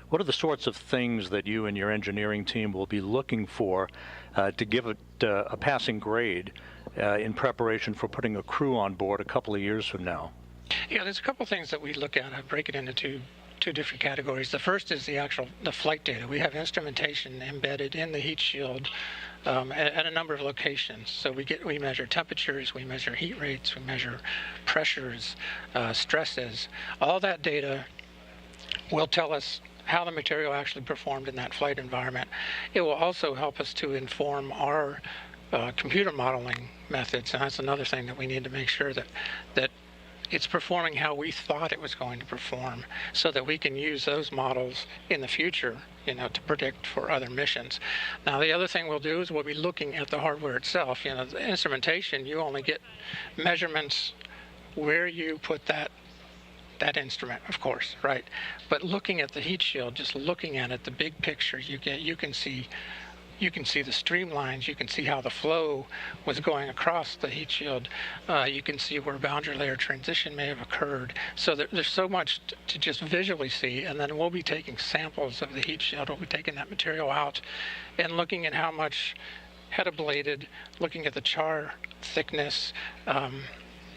what are the sorts of things that you and your engineering team will be looking for to give it a passing grade in preparation for putting a crew on board a couple of years from now? Yeah, there's a couple of things that we look at. I break it into two different categories. The first is the flight data. We have instrumentation embedded in the heat shield at a number of locations. So we measure temperatures, we measure heat rates, we measure pressures, stresses. All that data will tell us how the material actually performed in that flight environment. It will also help us to inform our computer modeling methods, and that's another thing that we need to make sure that it's performing how we thought it was going to perform, so that we can use those models in the future, to predict for other missions. Now, the other thing we'll do is we'll be looking at the hardware itself. The instrumentation, you only get measurements where you put that instrument, of course, right? But looking at the heat shield, just looking at it, the big picture, you can see the streamlines. You can see how the flow was going across the heat shield. You can see where boundary layer transition may have occurred. So there's so much to just visually see. And then we'll be taking samples of the heat shield. We'll be taking that material out and looking at how much had ablated, looking at the char thickness,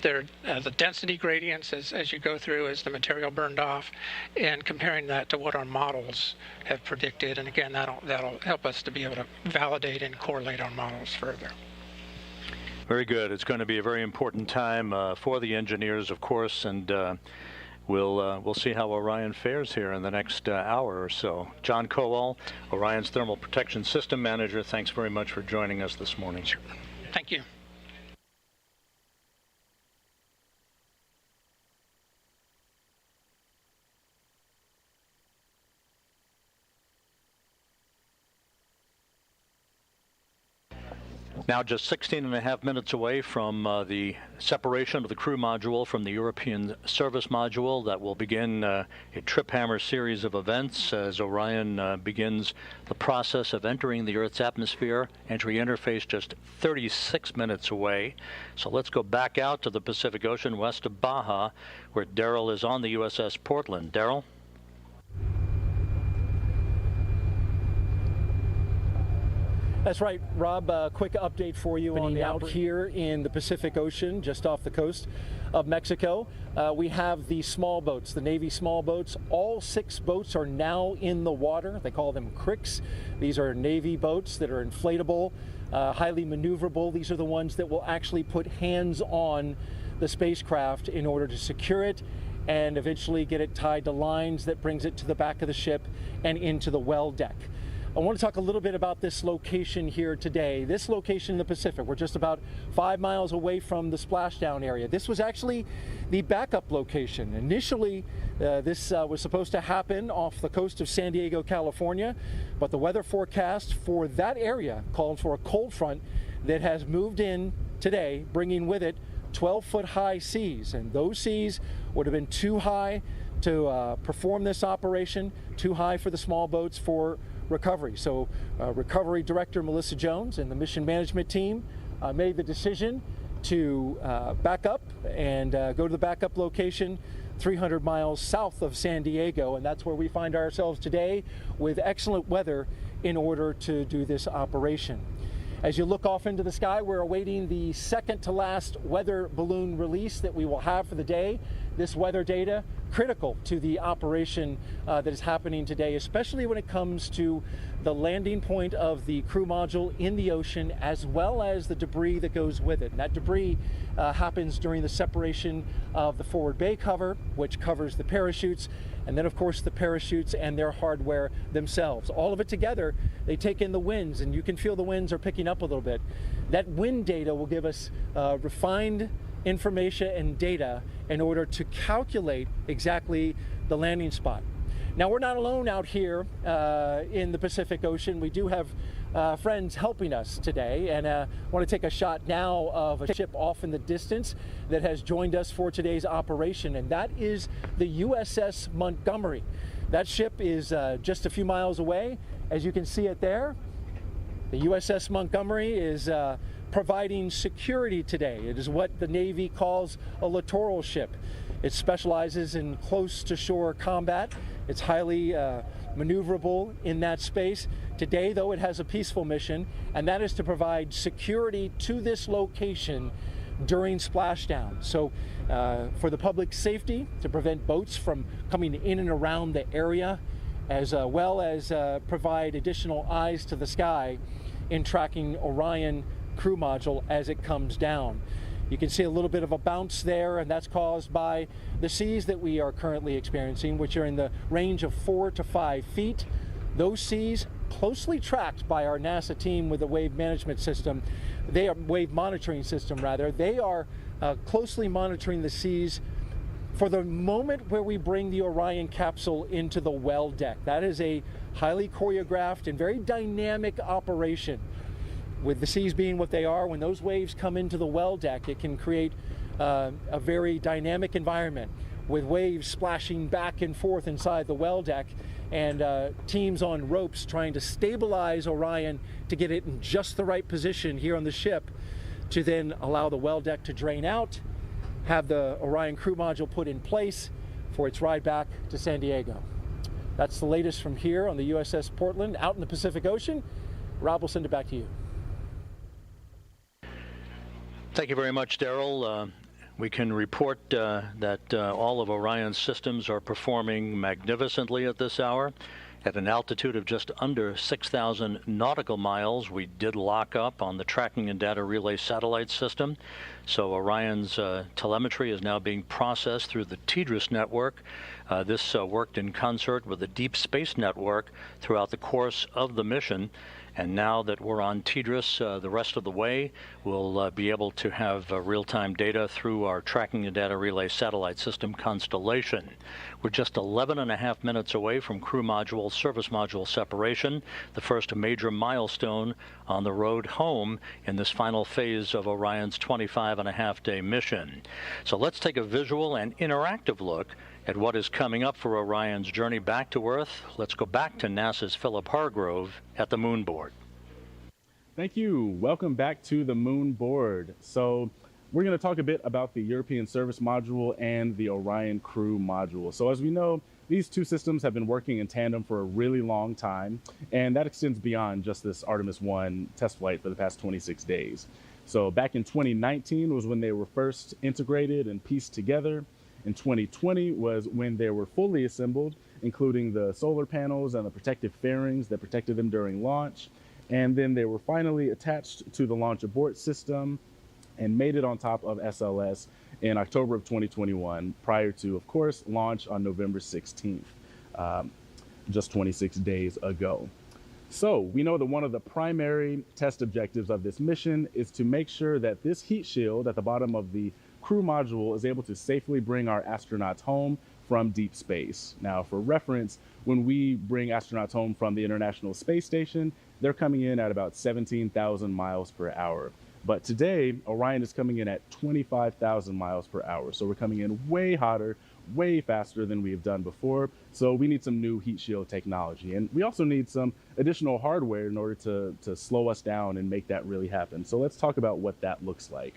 the density gradients as you go through as the material burned off, and comparing that to what our models have predicted. And again, that'll help us to be able to validate and correlate our models further. Very good. It's going to be a very important time for the engineers, of course, and we'll see how Orion fares here in the next hour or so. John Kowal, Orion's Thermal Protection System Manager, thanks very much for joining us this morning. Sure. Thank you. Now just 16 and a half minutes away from the separation of the crew module from the European service module. That will begin a trip hammer series of events as Orion begins the process of entering the Earth's atmosphere. Entry interface just 36 minutes away. So let's go back out to the Pacific Ocean west of Baja, where Daryl is on the USS Portland. Daryl? That's right, Rob. A quick update for you on the out here in the Pacific Ocean, just off the coast of Mexico. We have the small boats, the Navy small boats. All 6 boats are now in the water. They call them cricks. These are Navy boats that are inflatable, highly maneuverable. These are the ones that will actually put hands on the spacecraft in order to secure it and eventually get it tied to lines that brings it to the back of the ship and into the well deck. I want to talk a little bit about this location here today. This location in the Pacific, we're just about 5 miles away from the splashdown area. This was actually the backup location. Initially, this was supposed to happen off the coast of San Diego, California, but the weather forecast for that area called for a cold front that has moved in today, bringing with it 12-foot high seas, and those seas would have been too high to perform this operation, too high for the small boats for recovery. So Recovery Director Melissa Jones and the mission management team made the decision to back up and go to the backup location 300 miles south of San Diego, and that's where we find ourselves today with excellent weather in order to do this operation. As you look off into the sky, we're awaiting the second to last weather balloon release that we will have for the day. This weather data critical to the operation that is happening today, especially when it comes to the landing point of the crew module in the ocean, as well as the debris that goes with it. And that debris happens during the separation of the forward bay cover, which covers the parachutes, and then of course the parachutes and their hardware themselves. All of it together, they take in the winds, and you can feel the winds are picking up a little bit. That wind data will give us refined information and data in order to calculate exactly the landing spot. Now, we're not alone out here in the Pacific Ocean. We do have friends helping us today, and I want to take a shot now of a ship off in the distance that has joined us for today's operation, and that is the USS Montgomery. That ship is just a few miles away. As you can see it there, the USS Montgomery is providing security today. It is what the Navy calls a littoral ship. It specializes in close-to-shore combat. It's highly maneuverable in that space. Today, though, it has a peaceful mission, and that is to provide security to this location during splashdown. So for the public safety, to prevent boats from coming in and around the area, as well as provide additional eyes to the sky in tracking Orion crew module as it comes down. You can see a little bit of a bounce there, and that's caused by the seas that we are currently experiencing, which are in the range of 4 to 5 feet. Those seas, closely tracked by our NASA team with the wave management system, wave monitoring system rather, they are closely monitoring the seas for the moment where we bring the Orion capsule into the well deck. That is a highly choreographed and very dynamic operation. With the seas being what they are, when those waves come into the well deck, it can create a very dynamic environment with waves splashing back and forth inside the well deck, and teams on ropes trying to stabilize Orion to get it in just the right position here on the ship to then allow the well deck to drain out, have the Orion crew module put in place for its ride back to San Diego. That's the latest from here on the USS Portland out in the Pacific Ocean. Rob will send it back to you. Thank you very much, Daryl. We can report that all of Orion's systems are performing magnificently at this hour. At an altitude of just under 6,000 nautical miles, we did lock up on the tracking and data relay satellite system. So Orion's telemetry is now being processed through the TDRS network. This worked in concert with the Deep Space Network throughout the course of the mission. And now that we're on TDRS the rest of the way, we'll be able to have real-time data through our tracking and data relay satellite system constellation. We're just 11.5 minutes away from crew module, service module separation, the first major milestone on the road home in this final phase of Orion's 25.5-day mission. So let's take a visual and interactive look at what is coming up for Orion's journey back to Earth. Let's go back to NASA's Philip Hargrove at the moon board. Thank you. Welcome back to the moon board. So we're going to talk a bit about the European Service Module and the Orion Crew Module. So as we know, these two systems have been working in tandem for a really long time, and that extends beyond just this Artemis I test flight for the past 26 days. So back in 2019 was when they were first integrated and pieced together. In 2020 was when they were fully assembled, including the solar panels and the protective fairings that protected them during launch. And then they were finally attached to the launch abort system and made it on top of SLS in October of 2021, prior to, of course, launch on November 16th, just 26 days ago. So we know that one of the primary test objectives of this mission is to make sure that this heat shield at the bottom of the crew module is able to safely bring our astronauts home from deep space. Now, for reference, when we bring astronauts home from the International Space Station, they're coming in at about 17,000 miles per hour. But today, Orion is coming in at 25,000 miles per hour. So we're coming in way hotter, way faster than we have done before. So we need some new heat shield technology. And we also need some additional hardware in order to slow us down and make that really happen. So let's talk about what that looks like.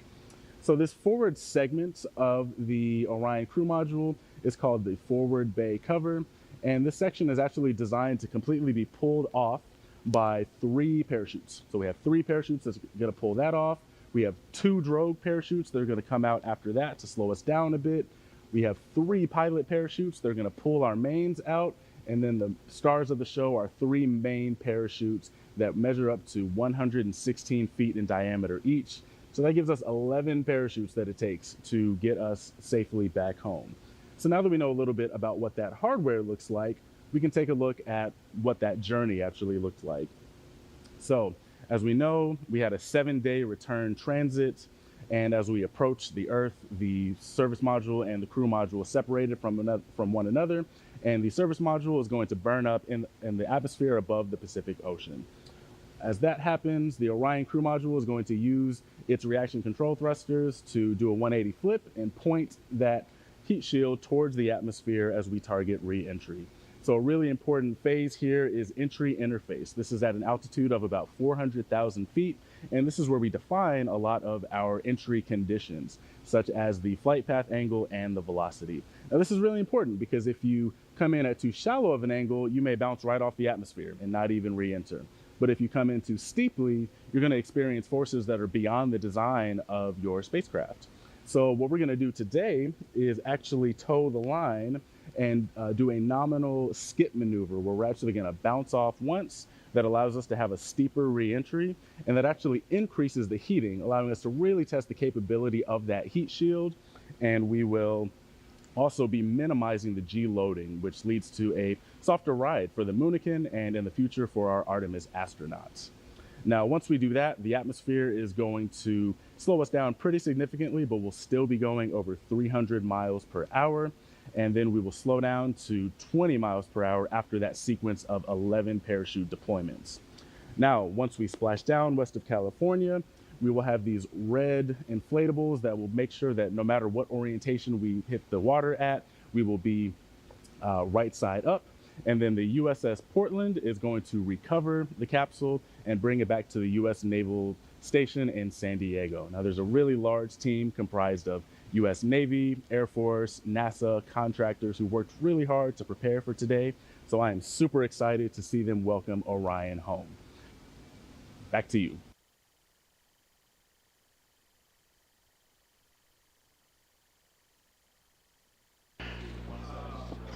So this forward segment of the Orion crew module is called the forward bay cover. And this section is actually designed to completely be pulled off by 3 parachutes. So we have 3 parachutes that's going to pull that off. We have 2 drogue parachutes that are going to come out after that to slow us down a bit. We have 3 pilot parachutes that are going to pull our mains out. And then the stars of the show are 3 main parachutes that measure up to 116 feet in diameter each. So that gives us 11 parachutes that it takes to get us safely back home. So now that we know a little bit about what that hardware looks like, we can take a look at what that journey actually looked like. So as we know, we had a 7-day return transit. And as we approached the Earth, the service module and the crew module separated from one another. And the service module is going to burn up in the atmosphere above the Pacific Ocean. As that happens, the Orion crew module is going to use its reaction control thrusters to do a 180 flip and point that heat shield towards the atmosphere as we target re-entry. So a really important phase here is entry interface. This is at an altitude of about 400,000 feet, and this is where we define a lot of our entry conditions, such as the flight path angle and the velocity. Now this is really important because if you come in at too shallow of an angle, you may bounce right off the atmosphere and not even re-enter. But if you come in too steeply, you're going to experience forces that are beyond the design of your spacecraft. So what we're going to do today is actually toe the line and do a nominal skip maneuver where we're actually going to bounce off once. That allows us to have a steeper re-entry, and that actually increases the heating, allowing us to really test the capability of that heat shield. And we will also be minimizing the G loading, which leads to a softer ride for the Moonican and in the future for our Artemis astronauts. Now, once we do that, the atmosphere is going to slow us down pretty significantly, but we'll still be going over 300 miles per hour. And then we will slow down to 20 miles per hour after that sequence of 11 parachute deployments. Now, once we splash down west of California, we will have these red inflatables that will make sure that no matter what orientation we hit the water at, we will be right side up. And then the USS Portland is going to recover the capsule and bring it back to the US Naval Station in San Diego. Now, there's a really large team comprised of US Navy, Air Force, NASA, contractors who worked really hard to prepare for today. So I am super excited to see them welcome Orion home. Back to you.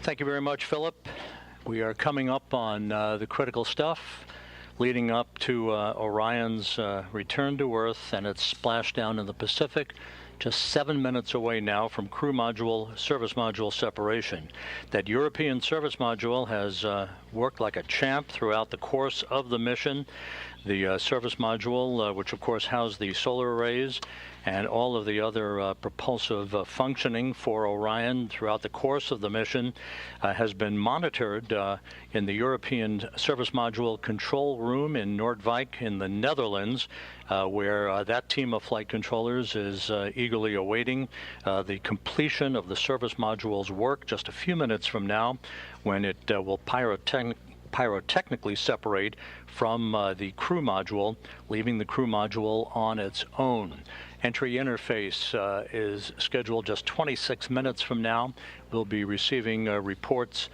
Thank you very much, Philip. We are coming up on the critical stuff leading up to Orion's return to Earth and its splashdown in the Pacific, just 7 minutes away now from crew module, service module separation. That European service module has worked like a champ throughout the course of the mission. The service module, which of course housed the solar arrays and all of the other propulsive functioning for Orion throughout the course of the mission, has been monitored in the European Service Module Control Room in Noordwijk in the Netherlands, where that team of flight controllers is eagerly awaiting the completion of the service module's work just a few minutes from now, when it will pyrotechnically separate from the crew module, leaving the crew module on its own. Entry interface is scheduled just 26 minutes from now. We'll be receiving reports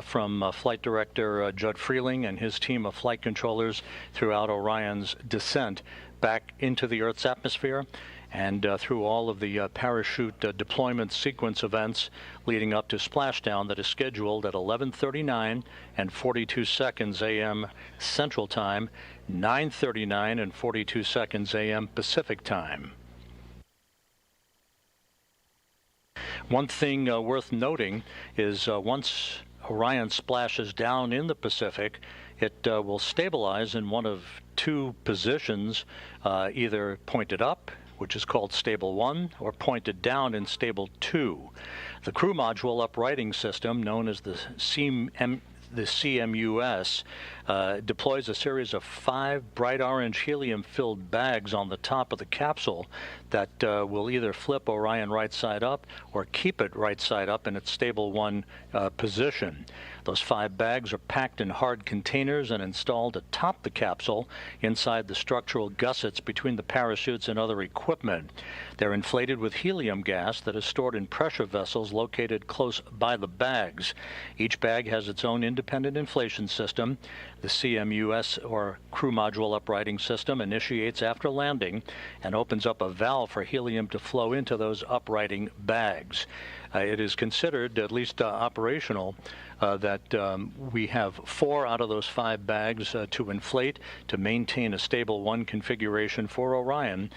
from Flight Director Judd Freeling and his team of flight controllers throughout Orion's descent back into the Earth's atmosphere and through all of the parachute deployment sequence events leading up to splashdown that is scheduled at 11:39 and 42 seconds a.m. Central Time, 9:39 and 42 seconds a.m. Pacific Time. One thing worth noting is once Orion splashes down in the Pacific, it will stabilize in one of two positions, either pointed up, which is called stable 1, or pointed down in stable 2. The crew module uprighting system, known as the CMUS, deploys a series of 5 bright orange helium-filled bags on the top of the capsule that will either flip Orion right side up or keep it right side up in its stable 1 position. Those 5 bags are packed in hard containers and installed atop the capsule inside the structural gussets between the parachutes and other equipment. They're inflated with helium gas that is stored in pressure vessels located close by the bags. Each bag has its own independent inflation system. The CMUS, or crew module uprighting system, initiates after landing and opens up a valve for helium to flow into those uprighting bags. It is considered, at least operational, that we have 4 out of those 5 bags to inflate to maintain a stable 1 configuration for Orion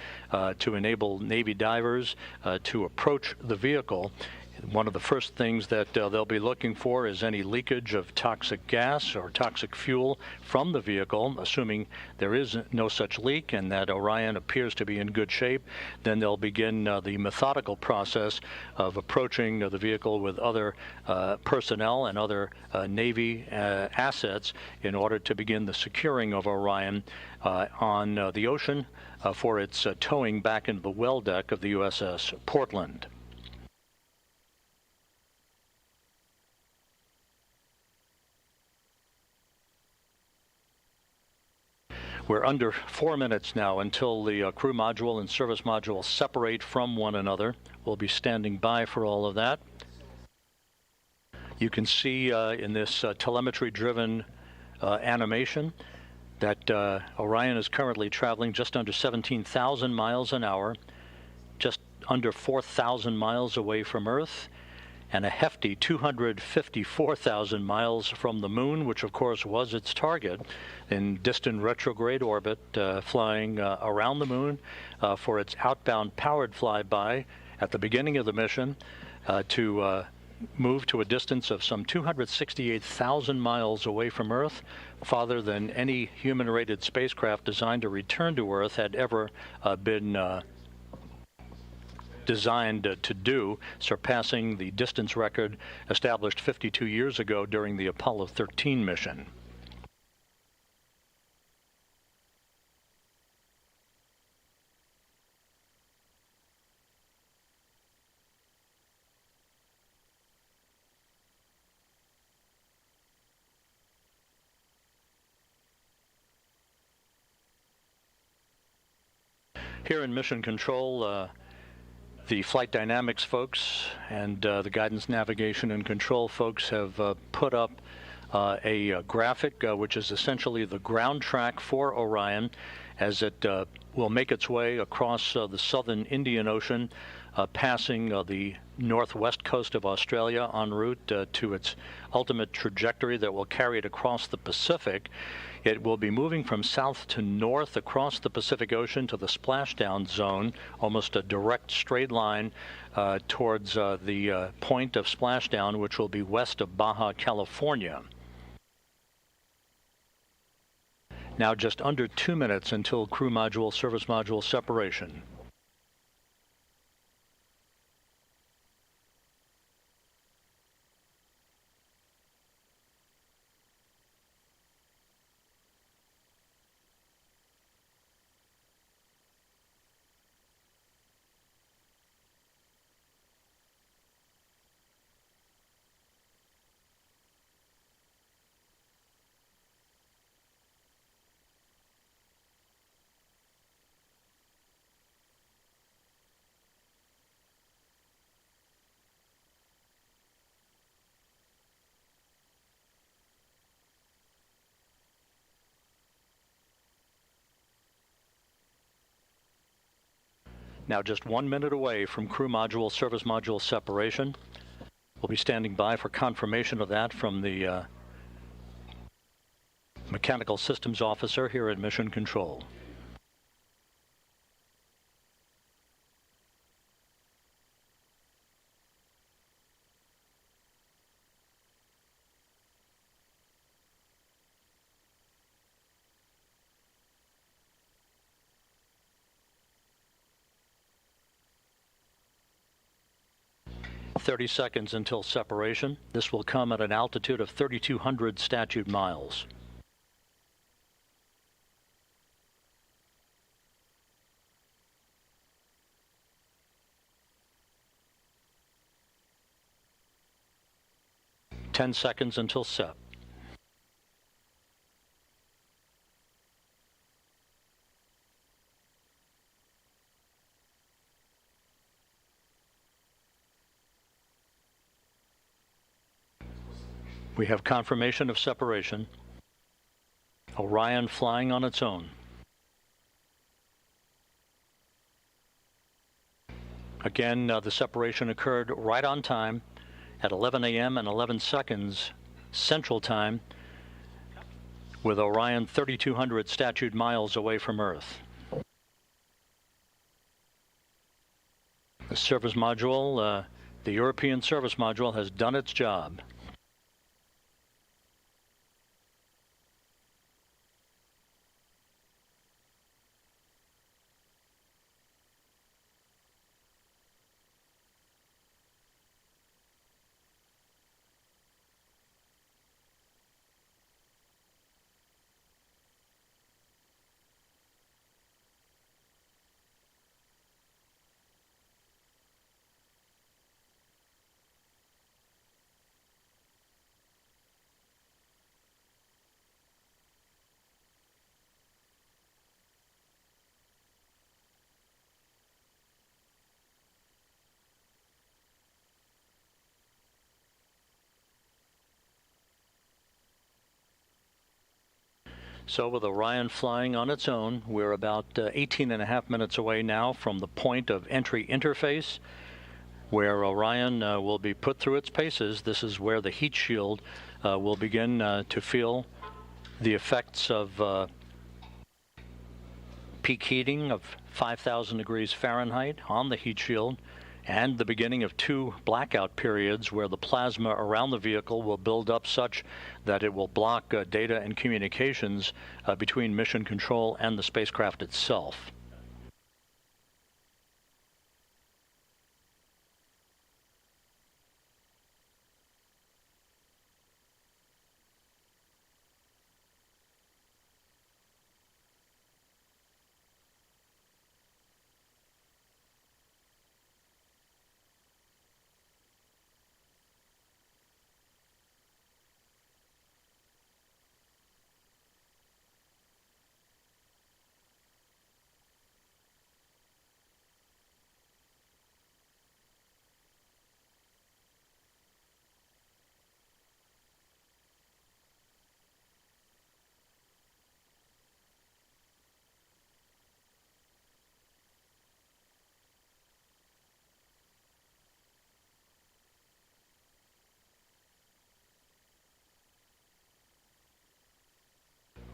to enable Navy divers to approach the vehicle. One of the first things that they'll be looking for is any leakage of toxic gas or toxic fuel from the vehicle. Assuming there is no such leak and that Orion appears to be in good shape, then they'll begin the methodical process of approaching the vehicle with other personnel and other Navy assets in order to begin the securing of Orion on the ocean for its towing back into the well deck of the USS Portland. We're under 4 minutes now until the crew module and service module separate from one another. We'll be standing by for all of that. You can see in this telemetry-driven animation that Orion is currently traveling just under 17,000 miles an hour, just under 4,000 miles away from Earth, and a hefty 254,000 miles from the moon, which of course was its target, in distant retrograde orbit, flying around the moon for its outbound powered flyby at the beginning of the mission to move to a distance of some 268,000 miles away from Earth, farther than any human-rated spacecraft designed to return to Earth had ever been designed to do, surpassing the distance record established 52 years ago during the Apollo 13 mission. Here in Mission Control, the flight dynamics folks and the guidance, navigation, and control folks have put up a graphic which is essentially the ground track for Orion as it will make its way across the southern Indian Ocean, passing the northwest coast of Australia en route to its ultimate trajectory that will carry it across the Pacific. It will be moving from south to north across the Pacific Ocean to the splashdown zone, almost a direct straight line towards the point of splashdown, which will be west of Baja California. Now just under 2 minutes until crew module, service module separation. Now just 1 minute away from crew module, service module separation. We'll be standing by for confirmation of that from the Mechanical Systems Officer here at Mission Control. 30 seconds until separation. This will come at an altitude of 3,200 statute miles. Ten seconds until set. We have confirmation of separation. Orion flying on its own. Again, the separation occurred right on time at 11 a.m. and 11 seconds Central Time, with Orion 3,200 statute miles away from Earth. The service module, the European service module, has done its job. So with Orion flying on its own, we're about 18.5 minutes away now from the point of entry interface, where Orion will be put through its paces. This is where the heat shield will begin to feel the effects of peak heating of 5,000 degrees Fahrenheit on the heat shield, and the beginning of 2 blackout periods where the plasma around the vehicle will build up such that it will block data and communications between mission control and the spacecraft itself.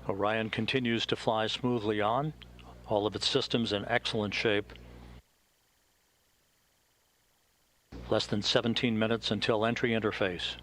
Orion continues to fly smoothly on, all of its systems in excellent shape. Less than 17 minutes until entry interface.